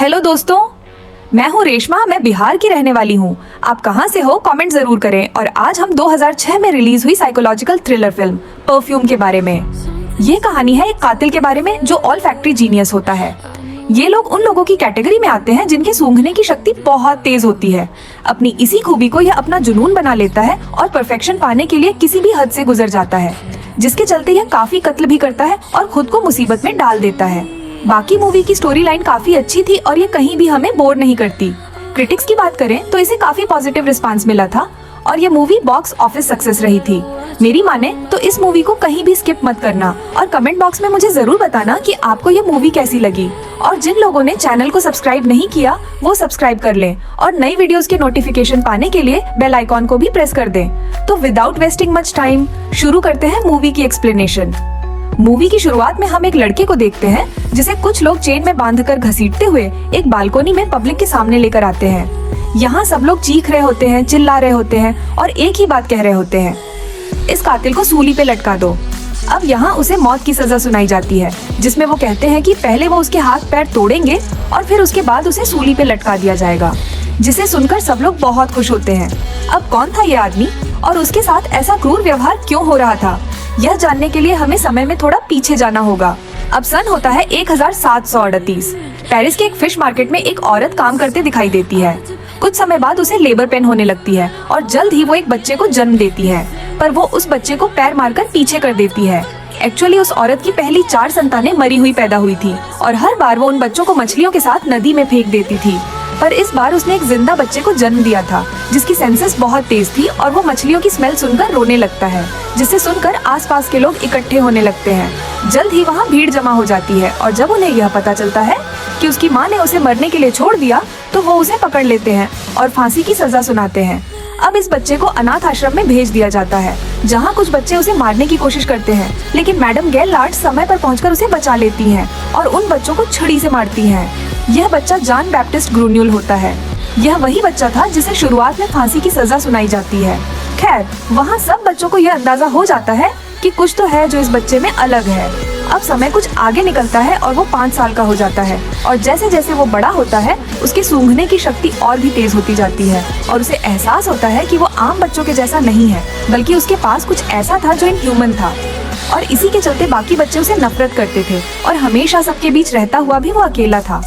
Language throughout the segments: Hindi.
हेलो दोस्तों, मैं हूँ रेशमा। मैं बिहार की रहने वाली हूँ। आप कहाँ से हो कमेंट जरूर करें। और आज हम 2006 में रिलीज हुई साइकोलॉजिकल थ्रिलर फिल्म परफ्यूम के बारे में। ये कहानी है एक कातिल के बारे में जो ऑल फैक्ट्री जीनियस होता है। ये लोग उन लोगों की कैटेगरी में आते हैं जिनके सूंघने की शक्ति बहुत तेज होती है। अपनी इसी खूबी को यह अपना जुनून बना लेता है और परफेक्शन पाने के लिए किसी भी हद से गुजर जाता है, जिसके चलते यह काफी कत्ल भी करता है और खुद को मुसीबत में डाल देता है। बाकी मूवी की स्टोरी लाइन काफी अच्छी थी और ये कहीं भी हमें बोर नहीं करती। क्रिटिक्स की बात करें तो इसे काफी पॉजिटिव रिस्पांस मिला था और ये मूवी बॉक्स ऑफिस सक्सेस रही थी। मेरी माने तो इस मूवी को कहीं भी स्किप मत करना और कमेंट बॉक्स में मुझे जरूर बताना कि आपको ये मूवी कैसी लगी। और जिन लोगों ने चैनल को सब्सक्राइब नहीं किया वो सब्सक्राइब कर लें और नई वीडियोस के नोटिफिकेशन पाने के लिए बेल आइकॉन को भी प्रेस कर दें। तो विदाउट वेस्टिंग मच टाइम शुरू करते हैं मूवी की एक्सप्लेनेशन। मूवी की शुरुआत में हम एक लड़के को देखते हैं जिसे कुछ लोग चेन में बांधकर घसीटते हुए एक बालकोनी में पब्लिक के सामने लेकर आते हैं। यहाँ सब लोग चीख रहे होते हैं, चिल्ला रहे होते हैं और एक ही बात कह रहे होते हैं, इस कातिल को सूली पे लटका दो। अब यहाँ उसे मौत की सजा सुनाई जाती है, जिसमें वो कहते हैं कि पहले वो उसके हाथ पैर तोड़ेंगे और फिर उसके बाद उसे सूली पे लटका दिया जाएगा, जिसे सुनकर सब लोग बहुत खुश होते हैं। अब कौन था ये आदमी और उसके साथ ऐसा क्रूर व्यवहार क्यों हो रहा था, यह जानने के लिए हमें समय में थोड़ा पीछे जाना होगा। अब सन होता है 1738। पेरिस के एक फिश मार्केट में एक औरत काम करते दिखाई देती है। कुछ समय बाद उसे लेबर पेन होने लगती है और जल्द ही वो एक बच्चे को जन्म देती है, पर वो उस बच्चे को पैर मारकर पीछे कर देती है। एक्चुअली उस औरत की पहली 4 संतानें मरी हुई पैदा हुई थी और हर बार वो उन बच्चों को मछलियों के साथ नदी में फेंक देती थी। पर इस बार उसने एक जिंदा बच्चे को जन्म दिया था जिसकी सेंसेस बहुत तेज थी और वो मछलियों की स्मेल सुनकर रोने लगता है, जिसे सुनकर आसपास के लोग इकट्ठे होने लगते हैं। जल्द ही वहाँ भीड़ जमा हो जाती है और जब उन्हें यह पता चलता है कि उसकी माँ ने उसे मरने के लिए छोड़ दिया तो वो उसे पकड़ लेते हैं और फांसी की सजा सुनाते हैं। अब इस बच्चे को अनाथ आश्रम में भेज दिया जाता है, जहाँ कुछ बच्चे उसे मारने की कोशिश करते हैं, लेकिन मैडम गेलार्ड समय पर पहुंचकर उसे बचा लेती हैं और उन बच्चों को छड़ी से मारती हैं। यह बच्चा जॉन बैप्टिस्ट ग्रून्यूल होता है। यह वही बच्चा था जिसे शुरुआत में फांसी की सजा सुनाई जाती है। खैर, वहाँ सब बच्चों को यह अंदाजा हो जाता है कि कुछ तो है जो इस बच्चे में अलग है। अब समय कुछ आगे निकलता है और वो 5 साल का हो जाता है और जैसे जैसे वो बड़ा होता है उसके सूंघने की शक्ति और भी तेज होती जाती है और उसे एहसास होता है कि वो आम बच्चों के जैसा नहीं है, बल्कि उसके पास कुछ ऐसा था जो इनह्यूमन था। और इसी के चलते बाकी बच्चे उसे नफरत करते थे और हमेशा सबके बीच रहता हुआ भी वो अकेला था।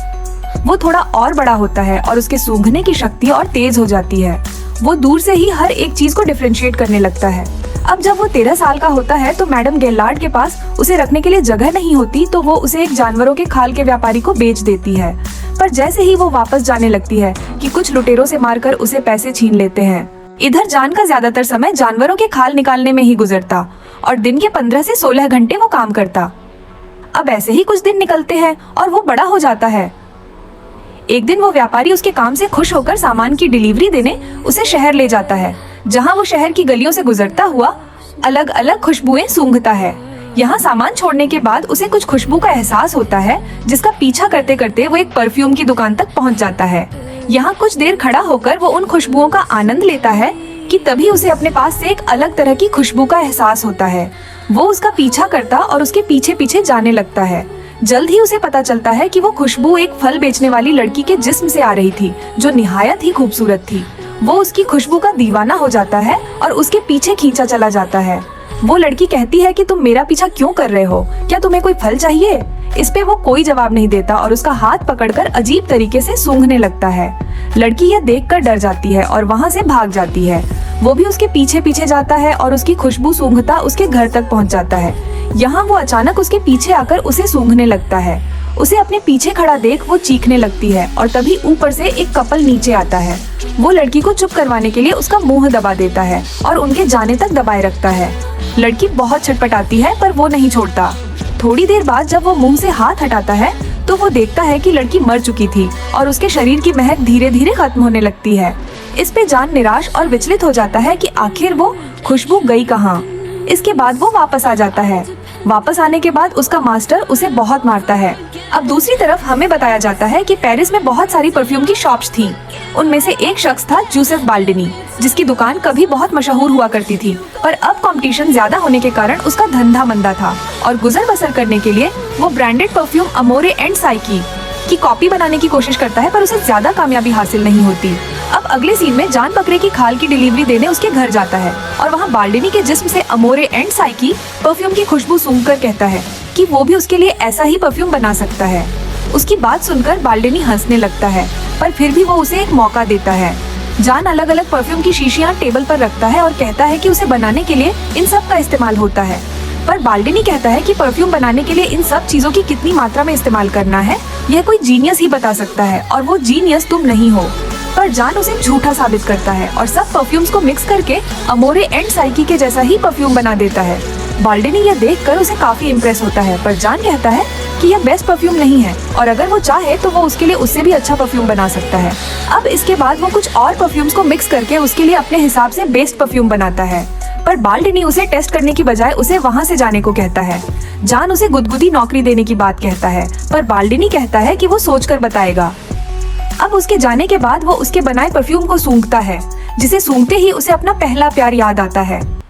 वो थोड़ा और बड़ा होता है और उसके सूंघने की शक्ति और तेज हो जाती है। वो दूर से ही हर एक चीज को डिफरेंशिएट करने लगता है। अब जब वो 13 साल का होता है तो मैडम गेलार्ड के पास उसे रखने के लिए जगह नहीं होती, तो वो उसे एक जानवरों के खाल के व्यापारी को बेच देती है। पर जैसे ही वो वापस जाने लगती है कि कुछ लुटेरों से मारकर उसे पैसे छीन लेते हैं। इधर जान का ज्यादातर समय जानवरों के खाल निकालने में ही गुजरता और दिन के 15 से 16 घंटे वो काम करता। अब ऐसे ही कुछ दिन निकलते हैं और वो बड़ा हो जाता है। एक दिन वो व्यापारी उसके काम से खुश होकर सामान की डिलीवरी देने उसे शहर ले जाता है, जहाँ वो शहर की गलियों से गुजरता हुआ अलग अलग खुशबुएं सूंघता है। यहाँ सामान छोड़ने के बाद उसे कुछ खुशबू का एहसास होता है, जिसका पीछा करते करते वो एक परफ्यूम की दुकान तक पहुँच जाता है। यहाँ कुछ देर खड़ा होकर वो उन खुशबुओं का आनंद लेता है कि तभी उसे अपने पास से एक अलग तरह की खुशबू का एहसास होता है। वो उसका पीछा करता और उसके पीछे पीछे जाने लगता है। जल्द ही उसे पता चलता है कि वो खुशबू एक फल बेचने वाली लड़की के जिस्म से आ रही थी, जो निहायत ही खूबसूरत थी। वो उसकी खुशबू का दीवाना हो जाता है और उसके पीछे खींचा चला जाता है। वो लड़की कहती है कि तुम मेरा पीछा क्यों कर रहे हो, क्या तुम्हें कोई फल चाहिए? इस पे वो कोई जवाब नहीं देता और उसका हाथ पकड़कर अजीब तरीके से सूंघने लगता है। लड़की यह देखकर डर जाती है और वहाँ से भाग जाती है। वो भी उसके पीछे पीछे जाता है और उसकी खुशबू सूंघता उसके घर तक पहुँच जाता है। यहाँ वो अचानक उसके पीछे आकर उसे सूंघने लगता है। उसे अपने पीछे खड़ा देख वो चीखने लगती है और तभी ऊपर से एक कपल नीचे आता है। वो लड़की को चुप करवाने के लिए उसका मुंह दबा देता है और उनके जाने तक दबाए रखता है। लड़की बहुत छटपटाती है पर वो नहीं छोड़ता। थोड़ी देर बाद जब वो मुंह से हाथ हटाता है तो वो देखता है कि लड़की मर चुकी थी और उसके शरीर की महक धीरे धीरे खत्म होने लगती है। इस पे जान निराश और विचलित हो जाता है कि आखिर वो खुशबू गई कहाँ। इसके बाद वो वापस आ जाता है। वापस आने के बाद उसका मास्टर उसे बहुत मारता है। अब दूसरी तरफ हमें बताया जाता है कि पेरिस में बहुत सारी परफ्यूम की शॉप्स थी। उनमें से एक शख्स था जोसेफ बाल्डिनी, जिसकी दुकान कभी बहुत मशहूर हुआ करती थी, पर अब कंपटीशन ज्यादा होने के कारण उसका धंधा मंदा था और गुजर बसर करने के लिए वो ब्रांडेड परफ्यूम अमोरे एंड साइकी कि कॉपी बनाने की कोशिश करता है पर उसे ज्यादा कामयाबी हासिल नहीं होती। अब अगले सीन में जान बकरे की खाल की डिलीवरी देने उसके घर जाता है और वहाँ बाल्डिनी के जिस्म से अमोरे एंड साइकी परफ्यूम की खुशबू सूंघकर कहता है कि वो भी उसके लिए ऐसा ही परफ्यूम बना सकता है। उसकी बात सुनकर बाल्डिनी हंसने लगता है, पर फिर भी वो उसे एक मौका देता है। जान अलग अलग परफ्यूम की शीशियाँ टेबल पर रखता है और कहता है कि उसे बनाने के लिए इन सब का इस्तेमाल होता है। पर बाल्डिनी कहता है कि परफ्यूम बनाने के लिए इन सब चीजों की कितनी मात्रा में इस्तेमाल करना है यह कोई जीनियस ही बता सकता है और वो जीनियस तुम नहीं हो। पर जान उसे झूठा साबित करता है और सब परफ्यूम्स को मिक्स करके अमोरे एंड साइकी के जैसा ही परफ्यूम बना देता है। बाल्डिनी यह देखकर उसे काफी इम्प्रेस होता है, पर जान कहता है कि यह बेस्ट परफ्यूम नहीं है और अगर वो चाहे तो वो उसके लिए उससे भी अच्छा परफ्यूम बना सकता है। अब इसके बाद वो कुछ और परफ्यूम्स को मिक्स करके उसके लिए अपने हिसाब से बेस्ट परफ्यूम बनाता है, पर बाल्डिनी उसे टेस्ट करने की बजाय उसे वहाँ से जाने को कहता है। जान उसे गुदगुदी नौकरी देने की बात कहता है, पर बाल्डिनी कहता है कि वो सोचकर बताएगा। अब उसके जाने के बाद वो उसके बनाए परफ्यूम को सूंघता है, जिसे सूंघते ही उसे अपना पहला प्यार याद आता है।